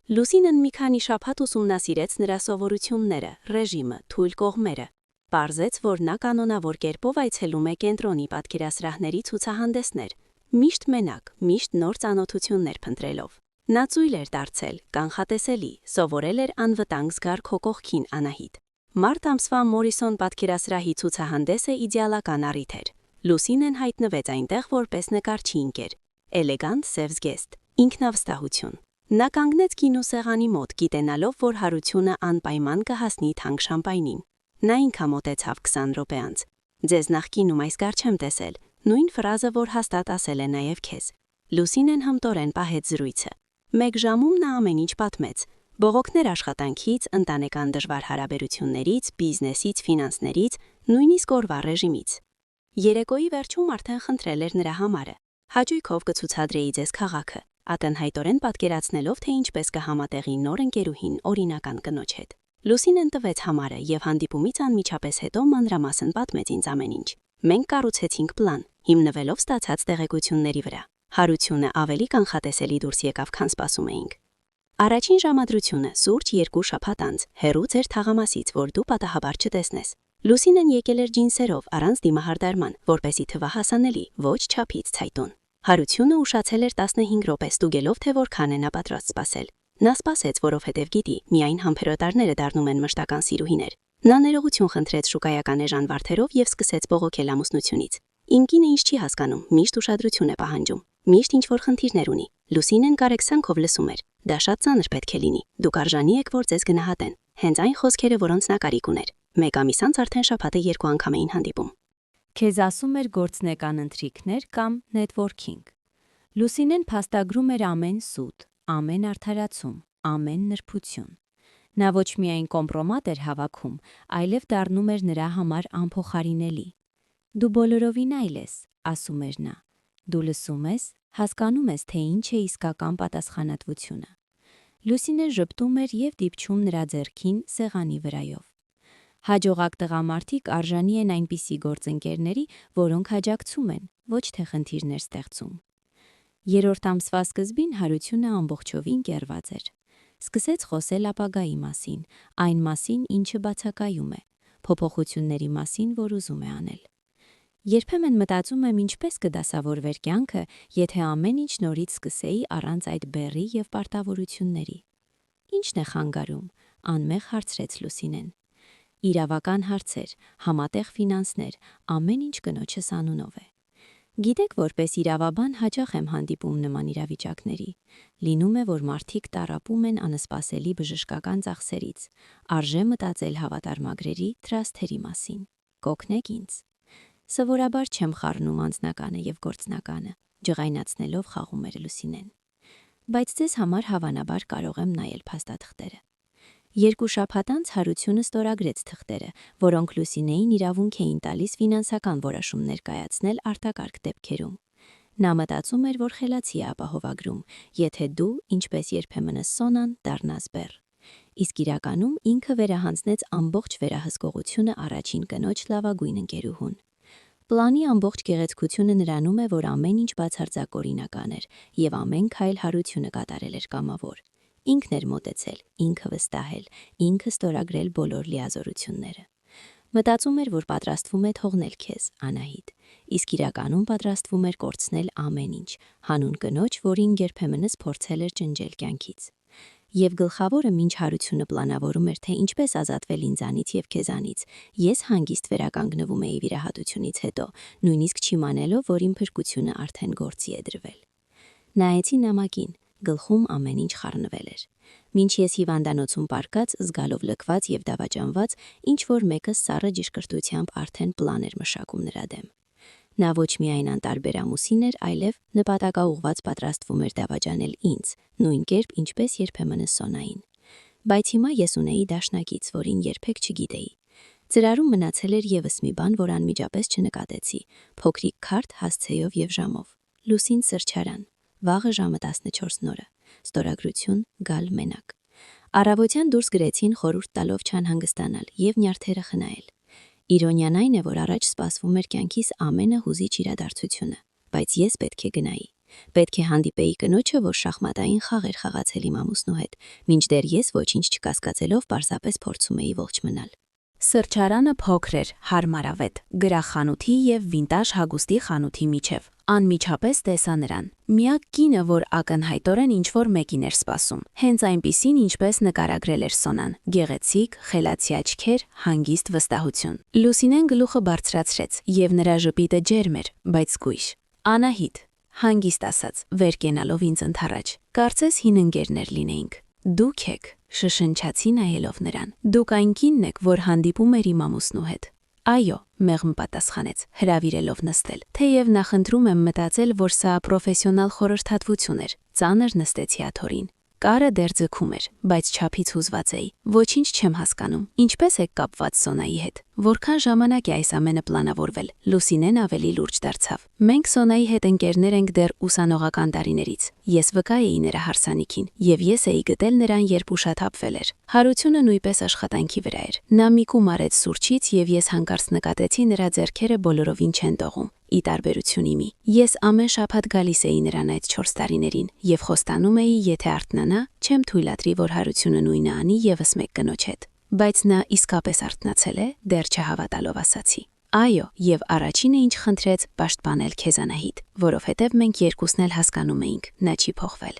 A: Լուսինեն մի քանի շաբաթ ուսումնասիրեց նրա սովորությունները, ռեժիմը, թույլ կողմերը։ Պարզեց, որ նա կանոնավոր կերպով այցելում է կենտրոնի պատկերասրահների ցուցահանդեսներ, միշտ մենակ, միշտ նոր ծանոթություններ փնտրելով։ Նա ծույլ էր դարձել, կանխատեսելի, սովորել էր անվտանգ զգար քո կողքին Անահիտ։ Մարտ ամսվա Մորիսոն պատկերասրահի ցուցահանդեսը իդեալական առիթ էր։ Լուսինեն հայտնվեց այնտեղ որպես նկարչի ընկեր, էլեգանտ սև զգեստ, ինքնավստահություն։
B: Նա կանգնեց գինու սեղանի մոտ, գիտենալով, որ հարությունը անպայման կհասնի թանկ շամպայնին։ Նա ինքա մոտեցավ 20 րոպե անց։ Ձեզ նախկինում այս կար չեմ տեսել, նույն ֆրազը, որ հաստատ ասել է նաև քեզ։ Լուսինեն հմտորեն պահեց զրույցը։ 1 ժամում նա ամեն ինչ պատմեց։ Բողոքներ աշխատանքից, ընտանեկան դժվար հարաբերություններից, բիզնեսից, ֆինանսներից, նույնիսկ օրվա ռեժիմից։ Երեկոյի վերջում արդեն խնդրել էր նրա համարը։ Հաճույքով կցուցադրեի ձեզ քաղաքը, ակնհայտորեն պատկերացնելով, թե ինչպես կհամատեղի նոր ընկերուհին օրինական կնոջ հետ։ Լուսինեն տվեց համարը եւ հանդիպումից անմիջապես հետո մանրամասն պատմեց ինձ ամեն ինչ։ Մենք կառուցեցինք պլան, հիմնվելով ստացած տեղեկությունների վրա։ Հարությունը ավելի կանխատեսելի դուրս եկավ, քան սպասում էինք։ Առաջին ժամադրությունը սուրճ 2 շաբաթ անց, հեռու ձեր թաղամասից, որ դու պատահաբար չտեսնես։ Լուսինեն եկել էր ջինսերով, առանց դիմահարդարման, որպեսի թվա հասանելի, ոչ չափից ցայտուն։ Հարությունը ուշացել էր 15 րոպե, ստուգելով, թե որքան է նա պատրաստ սպասել։ Նա սպասեց, որովհետև գիտի, միայն համբերատարները դառնում են մշտական սիրուհիներ։ Նա ներողություն խնդրեց շուկայական էժան վարդերով եւ սկսեց բողոքել ամուսնությունից։ Իմ կինը ինչ չի հասկանում, միշտ ուշադրություն է պահանջում, միշտ ինչ-որ խնդիրներ ունի։ Լուսինեն կարեկցանքով լսում էր։ Դա շատ ծանր պետք է լինի։ Դուք արժանի եք, որ ձեզ գնահատեն։ Հենց այն խոսքերը, որոնց նա կարիք ուներ։ 1 ամիս անց արդեն շաբաթը 2 անգամ էին հանդիպում։
A: Քեզ ասում էր գործնական ընթրիքներ կամ նետվորքինգ։ Լուսինեն փաստագրում էր ամեն սուտ, ամեն արդարացում, ամեն նրբություն։ Նա ոչ միայն կոմպրոմատ էր հավաքում, այլև դառնում էր նրա համար անփոխարինելի։ Դու բոլորովին այլ ես, ասում էր նա։ Դու լսում ես, հասկանում ես, թե ինչ է իսկական պատասխանատվությունը։ Լուսինեն ժպտում էր եւ դիպչում նրա ձեռքին սեղանի վրայով։ Հաջողակ տղամարդիկ արժանի են այնպիսի գործընկերների, որոնք աջակցում են, ոչ թե խնդիրներ ստեղծում։ Երրորդ ամսվա սկզբին հարությունը ամբողջովին կեռված էր։ Սկսեց խոսել ապագայի մասին, այն մասին, ինչը բացակայում է, փոփոխությունների մասին, որ ուզում է անել։ Երբեմն մտածում եմ, ինչպես կդասավորվեր կյանքը, եթե ամեն ինչ նորից սկսեի առանց այդ բեռի եւ պարտավորությունների։ Ինչն է խանգարում, անմեղ հարցրեց Լուսինեն։ Իրավական հարցեր, համատեղ ֆինանսներ, ամեն ինչ կնոջս անունով է։ Գիտեք, որպես իրավաբան հաճախ եմ հանդիպում նման իրավիճակների։ Լինում է, որ մարդիկ տառապում են անսպասելի բժշկական ծախսերից, արժե մտածել հավատարմագրերի, թրասթերի մասին։ Կօգնեք ինձ։ Սովորաբար չեմ խառնում անձնականը եւ գործնականը, ջղայնացնելով խաղում էր Լուսինեն։ Բայց ձեզ համար հավանաբար կարող եմ նայել փաստաթղթերը։ 2 շաբաթ անց հարությունը ստորագրեց թղթերը, որոնք Լուսինեին իրավունք էին տալիս ֆինանսական որոշումներ կայացնել արտակարգ դեպքերում։ Նա մտածում էր, որ խելացի է ապահովագրում, եթե դու, ինչպես երբեմն Սոնան, դառնաս բեռ։ Իսկ իրականում ինքը վերահանձնեց ամբողջ վերահսկողությունը առաջին կնոջ լավագույն ընկերուհուն։ Պլանի ամբողջ գեղեցկությունը նրանում է, որ ամեն ինչ բացարձակ օրինական էր, եւ ամեն քայլ հարությունը կատարել էր կամավոր։ Ինքն էր մոտեցել, ինքը վստահել, ինքը ստորագրել բոլոր լիազորությունները։ Մտածում էր, որ պատրաստվում է թողնել քեզ, Անահիտ, իսկ իրականում պատրաստվում էր կորցնել ամեն ինչ, հանուն կնոջ, որին երբեմնս փորձել էր ջնջել կյանքից։ Եվ գլխավորը մինչ հարությունը պլանավորում էր, թե ինչպես ազատվել ինձանից եւ քեզանից, ես հանգիստ վերականգնվում էի վիրահատությունից հետո, նույնիսկ չիմանալով, որ իմ փրկությունը արդեն գործի է դրվել։ Նայեցի նամակին, գլխում ամեն ինչ խառնվել էր։ Մինչ ես հիվանդանոցում պարկած, զգալով լքված եւ դավաճանված, ինչ որ մեկը սառը ճշգրտությամբ արդեն պլան էր մշակում նրա դեմ։ Նա ոչ միայն անտարբեր ամուսին էր, այլև նպատակաուղված պատրաստվում էր դավաճանել ինձ, նույն կերպ, ինչպես երբեմն Սոնային։ Բայց հիմա ես ունեի դաշնակից, որին երբեք չգիտեի։ Ծրարում մնացել էր եւս մի բան, որ անմիջապես չնկատեցի՝ փոքրիկ քարտ հասցեով եւ ժամով։ Լուսին սրճարան, վաղը ժամը 14 ստորագրություն գալ մենակ։ Առավոտյան դուրս գրեցին խորհուրդ տալով չանհանգստանալ եւ նյարդերը խնայել։ Իրոնիան այն է, որ առաջ սպասվում էր կյանքիս ամենահուզիչ իրադարձությունը, բայց ես պետք է գնայի։ Պետք է հանդիպեի կնոջը, որ շախմատային խաղ էր խաղացել իմ ամուսնու հետ, մինչդեռ ես ոչինչ չկասկածելով պարզապես փորձում էի ողջ մնալ։ Սրճարանը փոքր էր, հարմարավետ, գրախանութի եւ վինտաժ հագուստի խանութի միջև։ Անմիջապես տեսա նրան։ Միակ կինը, որ ակնհայտորեն ինչ-որ մեկին էր սպասում։ Հենց այնպիսին, ինչպես նկարագրել էր Սոնան՝ գեղեցիկ, խելացի աչքեր, հանգիստ վստահություն։ Լուսինեն գլուխը բարձրացրեց, եւ նրա ժպիտը ջերմ էր, բայց զգույշ։ Անահիտ, հանգիստ ասաց, վեր կենալով ինձ ընդառաջ,
B: Կարծես հին ընկերներ լինեինք։ Դուք եք, շշնչացի նայելով նրան։ Դուք այն կինն եք, որ հանդիպում էր իմ ամուսնու հետ։ Այո, մեղմ պատասխանեց, հրավիրելով նստել։ Թեև նախընտրում եմ մտածել, որ սա պրոֆեսիոնալ խորհրդատվություն էր, ծանր նստեցի աթոռին։ Կարը դեռ ձգում էր, բայց չափից հուզված էի։ Ոչինչ չեմ հասկանում։ Ինչպես եք կապված Սոնայի հետ։ Որքան ժամանակ է այս ամենը պլանավորվել։ Լուսինեն ավելի լուրջ դարձավ։ Մենք Սոնայի հետ ընկերներ ենք դեռ ուսանողական տարիներից։ Ես վկա էի նրա հարսանիքին, եւ ես էի գտել նրան, երբ ուշաթափվել էր։ Հարությունը նույնպես աշխատանքի վրա էր։ Նա մի կում արեց սուրճից, եւ ես հանկարծ նկատեցի նրա ձեռքերը բոլորովին չեն տողում։ Ի տարբերություն իմի, ես ամեն շաբաթ գալիս էի նրան այդ 4 տարիներին եւ խոստանում էի, եթե արթնանա, չեմ թույլատրի, որ Հարությունը նույնը անի եւս մեկ կնոջ հետ։ Բայց նա իսկապես արթնացել է, դեռ չհավատալով ասացի. Այո, եւ առաջինը ինչ խնդրեց պաշտպանել քեզ Անահիտ, որովհետեւ մենք երկուսն էլ հասկանում էինք, նա չի փոխվել։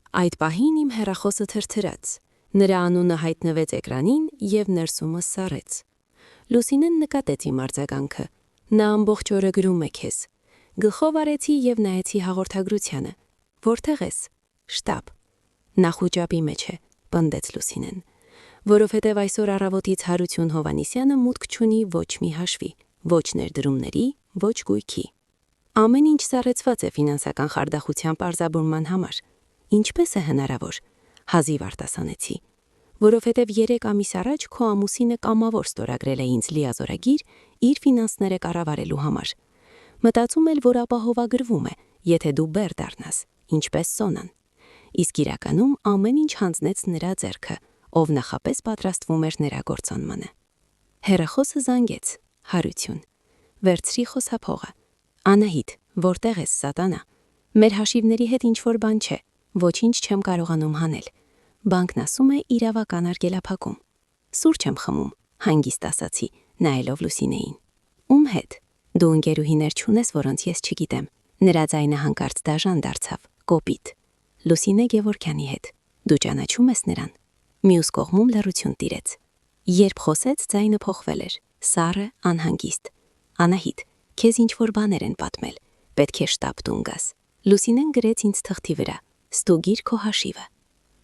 A: Այդ պահին իմ հեռախոսը թրթրաց։ Նրա անունը հայտնվեց էկրանին եւ ներսումս սառեց։ Լուսինեն նկատեց իմ արձագանքը։ Նա ամբողջ օրը գրում է քեզ։ Գլխով արեցի եւ նայեցի հաղորդագրությանը։ Որտեղ ես։ Շտաբ։ Նախուճապի մեջ է, պնդեց Լուսինեն, որովհետեւ այսօր առավոտից Հարություն Հովանիսյանը մուտք չունի ոչ մի հաշվի, ոչ ներդրումների, ոչ գույքի։ Ամեն ինչ սառեցված է ֆինանսական խարդախության պարզաբուրման համար։ Ինչպես է հնարավոր, հազիվ արտասանեցի, որովհետև 3 ամիս առաջ քո ամուսինը կամավոր ստորագրել է ինձ լիազորագիր իր ֆինանսները կառավարելու համար։ Մտածում էլ, որ ապահովագրվում է, եթե դու բեռ դառնաս, ինչպես Սոնան։ Իսկ իրականում ամեն ինչ հանձնեց նրա ձեռքը, ով նախապես պատրաստվում էր նրա գործոնմանը։ Հեռախոսը զանգեց, Հարություն։ Վերցրի խոսափողը։ Անահիտ, որտեղ ես, սատանա։ Մեր հաշիվների հետ ինչ-որ բան չէ, ոչինչ չեմ կարողանում հանել։ Բանկն ասում է իրավական արգելափակում։ Սուրճ եմ խմում, հանգիստ ասացի, նայելով Լուսինեին։ Ում հետ։ Դու ընկերուհիներ չունես, որոնց ես չգիտեմ։ Նրա ձայնը հանկարծ դաժան դարձավ, կոպիտ։ Լուսինե Գևորգյանի հետ։ Դու ճանաչում ես նրան։ Մյուս կողմում լռություն տիրեց։ Երբ խոսեց, ձայնը փոխվել էր, սառը, անհանգիստ։ Անահիտ, քեզ ինչ-որ բաներ են պատմել։ Պետք է շտապ տուն գաս։ Լուսինեն գրեց ինձ թղթի վրա. Ստուգիր քո հաշիվը։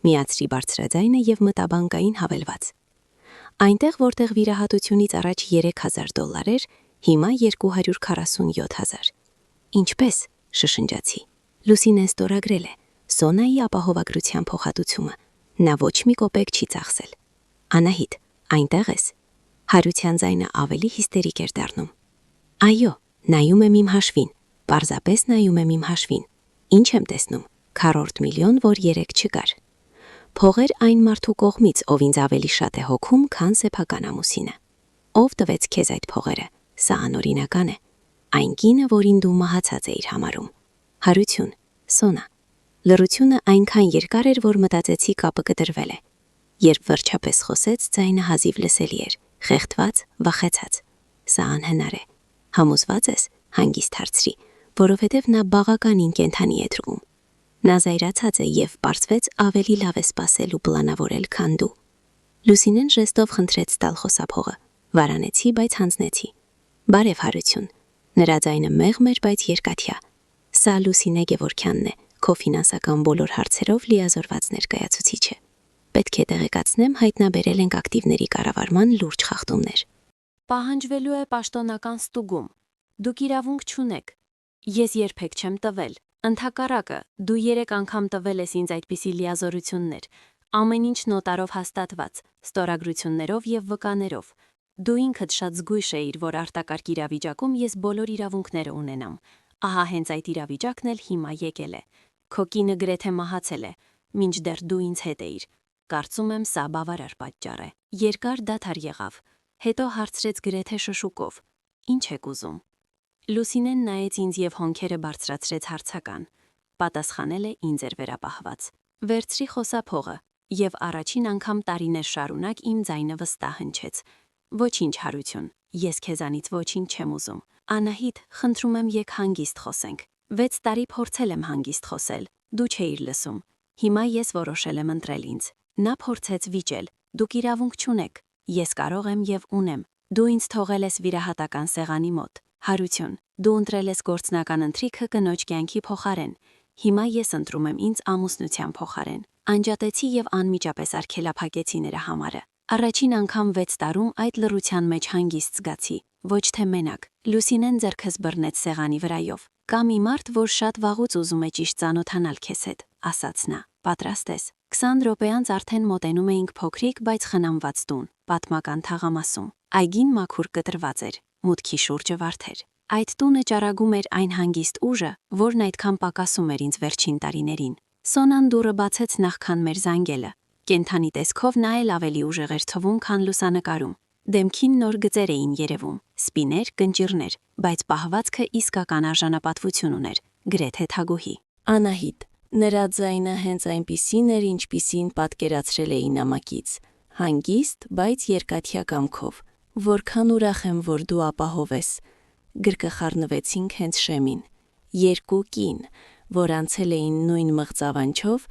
A: Միացրի բարձրաձայնը եւ մտաբանկային հավելված։ Այնտեղ, որտեղ վիրահատությունից առաջ $3000 էր, հիմա 247,000։ Ինչպես, շշնջացի։ Լուսինեն ստորագրել է Սոնայի ապահովագրության փոխհատուցումը։ Նա ոչ մի կոպեկ չի ծախսել։ Անահիտ, այնտեղ ես։ Հարության ձայնը ավելի հիստերիկ էր դառնում։ Այո, նայում եմ իմ հաշվին, պարզապես նայում եմ իմ հաշվին։ Ինչ եմ տեսնում, 1/4 միլիոն, որ 3 չկար։ Փողեր այն մարդու կողմից, ով ինձ ավելի շատ է հոգում, քան սեփական ամուսինը։ Ով տվեց քեզ այդ փողերը, սա անօրինական է։ Այն կինը, որին դու մահացած էիր համարում։ Հարություն, Սոնա։ Լռությունը այնքան երկար էր, որ մտածեցի կապը կտրվել է։ Երբ վերջապես խոսեց, ձայնը հազիվ լսելի էր, խեղդված, վախեցած։ Սա անհնար է։ Համոզված ես, հանգիստ հարցրի, որովհետև նա բաղականին կենդանի է թվում։ Նա զայրացած է եւ պարզվեց ավելի լավ է սպասել ու պլանավորել, քան դու։ Լուսինեն ժեստով խնդրեց տալ խոսափողը։ Վարանեցի, բայց հանձնեցի։ Բարև Հարություն։ Նրա ձայնը մեղմ էր, բայց երկաթյա։ Սա Լուսինե Գևորգյանն է, քո ֆինանսական բոլոր հարցերով լիազորված ներկայացուցիչը։ Պետք է տեղեկացնեմ, հայտնաբերել ենք ակտիվների կառավարման լուրջ խախտումներ։
C: Պահանջվելու է պաշտոնական ստուգում։ Դուք իրավունք չունեք։ Ես երբեք չեմ տվել։ Ընդհակառակը, դու 3 անգամ տվել ես ինձ այդպիսի լիազորություններ, ամեն ինչ նոտարով հաստատված, ստորագրություններով եւ վկաներով։ Դու ինքդ շատ զգույշ էիր, որ արտակարգ իրավիճակում ես բոլոր իրավունքները ունենամ։ Ահա հենց այդ իրավիճակն էլ հիմա եկել է։ Քո կինը գրեթե մահացել է, մինչդեռ դու ինձ հետ էիր։ Կարծում եմ, սա բավարար պատճառ է։ Երկար դադար եղավ։ Հետո հարցրեց գրեթե շշուկով. Ինչ եք ուզում։ Լուսինեն նայեց ինձ եւ հոնքերը բարձրացրեց հարցական։ Պատասխանել է ինձ էր վերապահված։ Վերցրի խոսափողը եւ առաջին անգամ տարիներ շարունակ իմ ձայնը վստահ հնչեց։ Ոչինչ Հարություն, ես քեզանից ոչինչ չեմ ուզում։ Անահիտ, խնդրում եմ եկ հանգիստ խոսենք։ 6 տարի փորձել եմ հանգիստ խոսել։ Դու չէիր լսում։ Հիմա ես որոշել եմ ընտրել ինձ։ Նա փորձեց վիճել։ Դուք իրավունք չունեք։ Ես կարող եմ եւ ունեմ։ Դու ինձ թողել ես վիրահատական սեղանի մոտ։ Հարություն, դու ընտրել ես գործնական ընթրիքը կնոջ կյանքի փոխարեն։ Հիմա ես ընտրում եմ ինձ ամուսնության փոխարեն։ Անջատեցի եւ անմիջապես արգելափակեցի նրա համարը։ Առաջին անգամ 6 տարում այդ լռության մեջ հանգիստ զգացի, ոչ թե մենակ։ Լուսինեն ձեռքս բռնեց սեղանի վրայով։ Կա մի մարդ, որ շատ վաղուց ուզում է ճիշտ ծանոթանալ քեզ հետ, ասաց նա։ Պատրաստ ես։ 20 րոպե անց արդեն մոտենում էինք փոքրիկ, բայց խնամված տուն, պատմական թաղամասում։ Այգին մաքուր կտրված էր, մուտքի շուրջը վարդեր։ Այդ տունը ճառագում էր այն հանգիստ ուժը, որն այդքան պակասում էր ինձ վերջին տարիներին։ Սոնան դուռը բացեց նախքան մեր զանգելը։ Կենթանի տեսքով նա էլ ավելի ուժեղ էր թվում, քան լուսանկարում։ Դեմքին նոր գծեր էին երևում, սպիներ, կնճիռներ, բայց պահվածքը իսկական արժանապատվություն ուներ, գրեթե թագուհի։
A: Անահիտ, նրա ձայնը հենց այնպիսին էր, ինչպիսին պատկերացրել էի նամակից, հանգիստ, բայց երկաթյա կամքով, որքան ուրախ եմ, որ դու ապահով ես։ Գրկը խառնվեցինք հենց շեմին։ Երկու կին, որ անցել էին նույն մղձավանջով,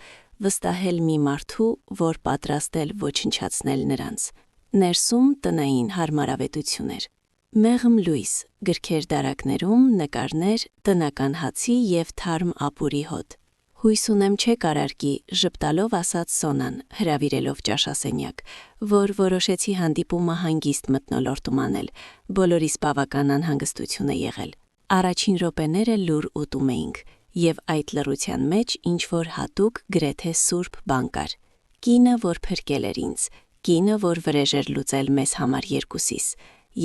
A: վստահել մի մարդու, որ պատրաստ էր ոչնչացնել նրանց։ Ներսում տնային հարմարավետություն էր։ Մեղմ լույս, գրքեր դարակներում, նկարներ, տնական հացի և թարմ ապուրի հոտ։ Հույս ունեմ չեք արարկի, ժպտալով ասաց Սոնան, հրավիրելով ճաշասենյակ, որ որոշեցի հանդիպումը հանգիստ մթնոլորտում անել, բոլորիս բավական անհանգստություն է եղել։ Առաջին րոպեները լուր ուտում էինք, և այդ լռության մեջ ինչ-որ հատուկ գրեթե սուրբ բան կար։ Կինը, որ փրկել էր ինձ, կինը, որ վրեժ էր լուծել մեզ համար երկուսիս,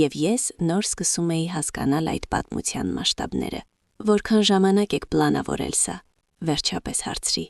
A: և ես նոր սկսում էի հասկանալ այդ պատմության մասշտաբները։ Որքան ժամանակ եք պլանավորել սա, վերջապես հարցրի։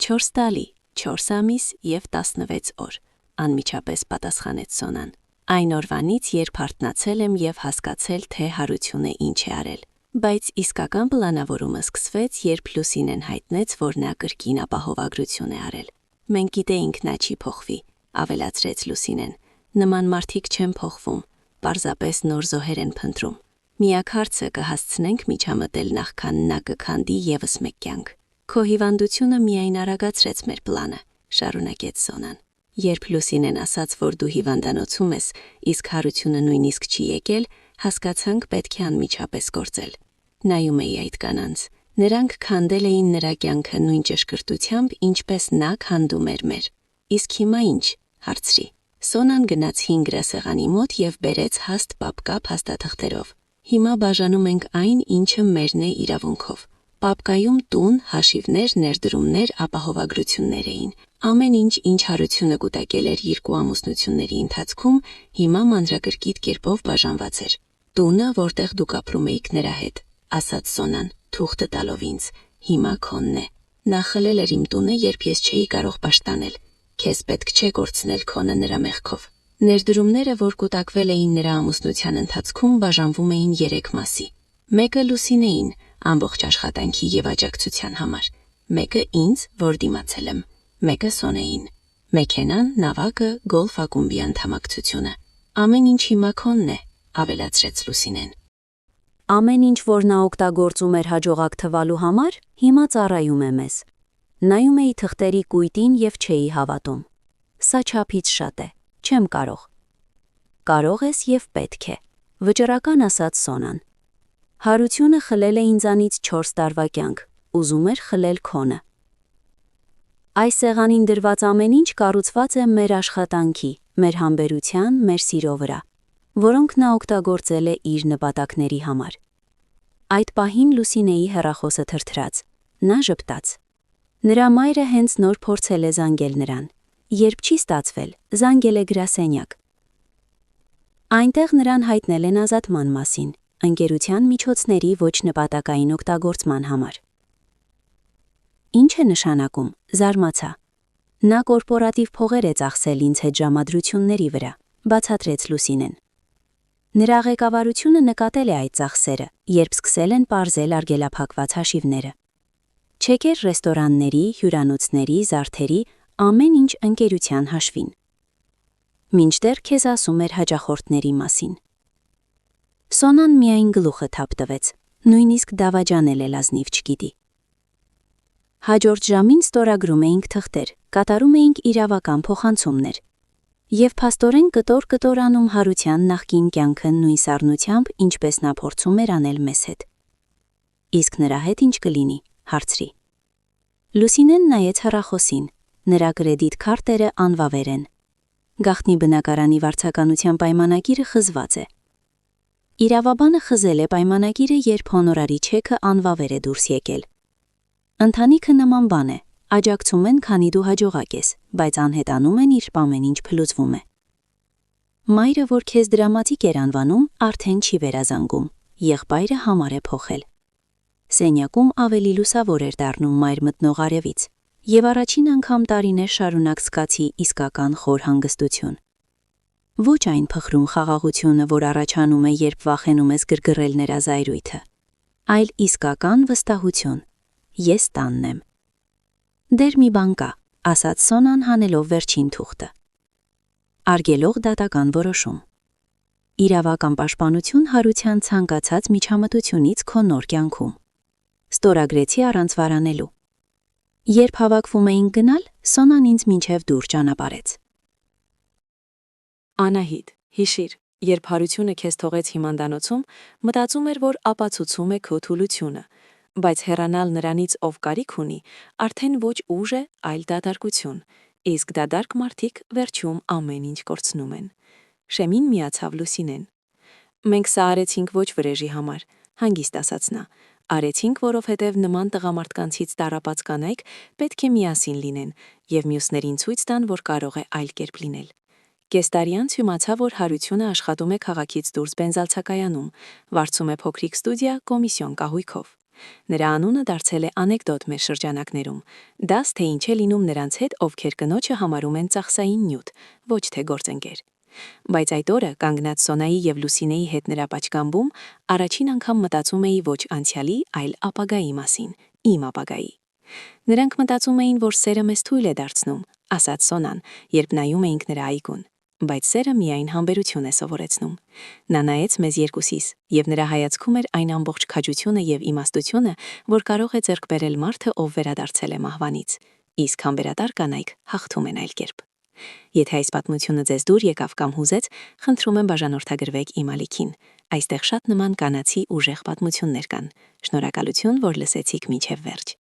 A: 4 տարի, 4 ամիս և 16 օր, անմիջապես պատասխանեց Սոնան։ Այն օրվանից, երբ հարթնացել եմ և հասկացել, թե հարությունը ինչ է արել։ Բայց իսկական պլանավորումը սկսվեց, երբ Լուսինեն հայտնեց, որ նա կրկին ապահովագրություն է արել։ Մենք գիտեինք նա չի փոխվի, ավելացրեց Լուսինեն։ Նման մարդիկ չեն փոխվում, պարզապես նոր զոհեր են փնտրում։ Միակ հարցը կհասցնենք միջամտել նախքան նա կքանդի ևս մեկ կյանք։ Քո հիվանդությունը միայն արագացրեց մեր պլանը, շարունակեց Սոնան։ Երբ Լուսինեն ասաց, որ դու հիվանդանոցում ես, իսկ հարությունը նույնիսկ չի եկել, հասկացանք պետք է անմիջապես գործել։ Նայում էի այդ կանանց։ Նրանք քանդել էին նրա կյանքը նույն ճշգրտությամբ, ինչպես նա քանդում էր մեր։ Իսկ հիմա ինչ, հարցրի։ Սոնան գնաց հին գրասեղանի մոտ և բերեց հաստ պապկա փաստաթղթերով։ Հիմա բաժանում ենք այն, ինչը մերն է իրավունքով։ Պապկայում տուն, հաշիվներ, ներդրումներ, ապահովագրություններ էին։ Ամեն ինչ, ինչ հարությունը կուտակել էր երկու ամուսնությունների ընթացքում, հիմա մանրակրկիտ կերպով բաժանված էր։ Տունը, որտեղ դուք ապրում էիք նրա հետ, ասաց Սոնան, թուղթը տալով ինձ, հիմա քոնն է։ Նա խլել էր իմ տունը, երբ ես չէի կարող պաշտպանել։ Քեզ պետք չէ կորցնել քոնը նրա մեղքով։ Ներդրումները, որ կուտակվել էին նրա ամուսնության ընթացքում, բաժանվում էին 3 մասի։ Մեկը Լուսինեին, ամբողջ աշխատանքի և աջակցության համար, մեկը ինձ, որ դիմացել եմ, մեկը Սոնեին։ Մեքենան, նավակը, գոլֆ ակումբի անդամակցությունը։ Ամեն ինչ հիմա քոնն է, ավելացրեց Լուսինեն։
C: Ամեն ինչ, որ նա օգտագործում էր հաջողակ թվալու համար, հիմա ծառայում է մեզ։ Նայում էի թղթերի կույտին և չէի հավատում։ Սա չափից շատ է, չեմ կարող։ Կարող ես և պետք է, վճռական ասաց Սոնան։ Հարությունը խլել է ինձանից 4 տարվա կյանք, ուզում էր խլել քոնը։ Այս սեղանին դրված ամեն ինչ կառուցված է մեր աշխատանքի, մեր համբերության, մեր սիրո վրա, որոնք նա օգտագործել է իր նպատակների համար։ Այդ պահին Լուսինեի հեռախոսը թրթրաց, նա ժպտաց։ Նրա մայրը հենց նոր փորձել է զանգել նրան, երբ չի ստացվել, զանգել է գրասենյակ։ Այնտեղ նրան հայտնել են ազատման մասին, ընկերության միջոցների ոչ նպատակային օգտագործման համար։ Ինչ է նշանակում, զարմացա։ Նա կորպորատիվ փողեր է ծախսել ինձ հետ ժամադրությունների վրա, բացատրեց Լուսինեն։ Նրա ղեկավարությունը նկատել է այդ ծախսերը, երբ սկսել են պարզել արգելափակված հաշիվները։ Չեկեր ռեստորանների, հյուրանոցների, զարդերի, ամեն ինչ ընկերության հաշվին։ Մինչդեռ քեզ ասում էր հաճախորդների մասին։ Սոնան միայն գլուխը թափ տվեց, նույնիսկ դավաճանել էլ ազնիվ չգիտի։ Հաջորդ ժամին ստորագրում էինք թղթեր, կատարում էինք իրավական փոխանցումներ։ Եվ փաստորեն կտոր անում հարության նախկին կյանքը նույն սառնությամբ, ինչպես նա փորձում էր անել մեզ հետ։ Իսկ նրա հետ ինչ կլինի, հարցրի։
B: Լուսինեն նայեց հեռախոսին, նրա կրեդիտ քարտերը անվավեր են։ Գաղտնի բնակարանի վարձականության պայմանագիրը խզված է։ Իրավաբանը խզել է պայմանագիրը, երբ հոնորարի չեքը անվավեր է դուրս եկել։ Ընթանիքը նման բան է, աջակցում են, քանի դու հաջողակ ես, բայց անհետանում են, երբ ամեն ինչ փլուզվում է։ Մայրը, որ քեզ դրամատիկ էր անվանում, արդեն չի վերազանգում, եղբայրը համար է փոխել։ Սենյակում ավելի լուսավոր էր դառնում մայր մտնող արևից, եւ առաջին անգամ տարիներ շարունակ զգացի իսկական խոր հանգստություն։ Ոչ այն փխրուն խաղաղությունը, որ առաջանում է, երբ վախենում ես գրգռել նրա զայրույթը, այլ իսկական վստահություն։ Ես տանն եմ։ Դեր մի բան կա, ասաց Սոնան հանելով վերջին թուղթը։ Արգելող դատական որոշում։ Իրավական պաշտպանություն հարության ցանկացած միջամտությունից քո նոր կյանքում։ Ստորագրեցի առանց վարանելու։ Երբ հավաքվում էինք գնալ, Սոնան ինձ մինչև դուր ճանապարհեց։
A: Անահիտ, հիշիր, երբ հարությունը քեզ թողեց հիվանդանոցում, մտածում էր, որ ապացուցում է քո թուլությունը, բայց հեռանալ նրանից, ով կարիք ունի, արդեն ոչ ուժ է, այլ դատարկություն, իսկ դատարկ մարդիկ վերջում ամեն ինչ կորցնում են։ Շեմին միացավ Լուսինեն։ Մենք սա արեցինք ոչ վրեժի համար, հանգիստ ասաց նա։ Արեցինք, որովհետև նման տղամարդկանցից տառապած կանայք պետք է միասին լինեն եւ մյուսներին ցույց տան, որ կարող է այլ կերպ լինել։ Կես տարի անց իմացա, որ հարությունը աշխատում է քաղաքից դուրս բենզալցակայանում, վարձում է փոքրիկ ստուդիա կոմիսիոն կահույքով։ Նրա անունը դարձել է անեկդոտ մեր շրջանակներում, դաս թե ինչ է լինում նրանց հետ, ովքեր կնոջը համարում են ծախսային նյութ, ոչ թե գործընկեր։ Բայց այդ օրը, կանգնած Սոնայի եւ Լուսինեի հետ նրա պատշգամբում, առաջին անգամ մտածում էի ոչ անցյալի, այլ ապագայի մասին, իմ ապագայի։ Նրանք մտածում էին, որ սերը մեզ թույլ է դարձնում, ասաց Սոնան, երբ նայում էինք նրա այգուն, բայց սերը միայն համբերություն է սովորեցնում։ Նա նայեց մեզ երկուսիս, եւ նրա հայացքում էր այն ամբողջ քաջությունը եւ իմաստությունը, որ կարող է ձեռք բերել մարդը, ով վերադարձել է մահվանից, իսկ համբերատար կանայք հաղթում են այլ կերպ։ Եթե այս պատմությունը ձեզ դուր եկավ կամ հուզեց, խնդրում եմ բաժանորդագրվեք իմ ալիքին։ Այստեղ շատ նման կանացի ուժեղ պատմություններ կան։ Շնորհակալություն, որ լսեցիք մինչև վերջ։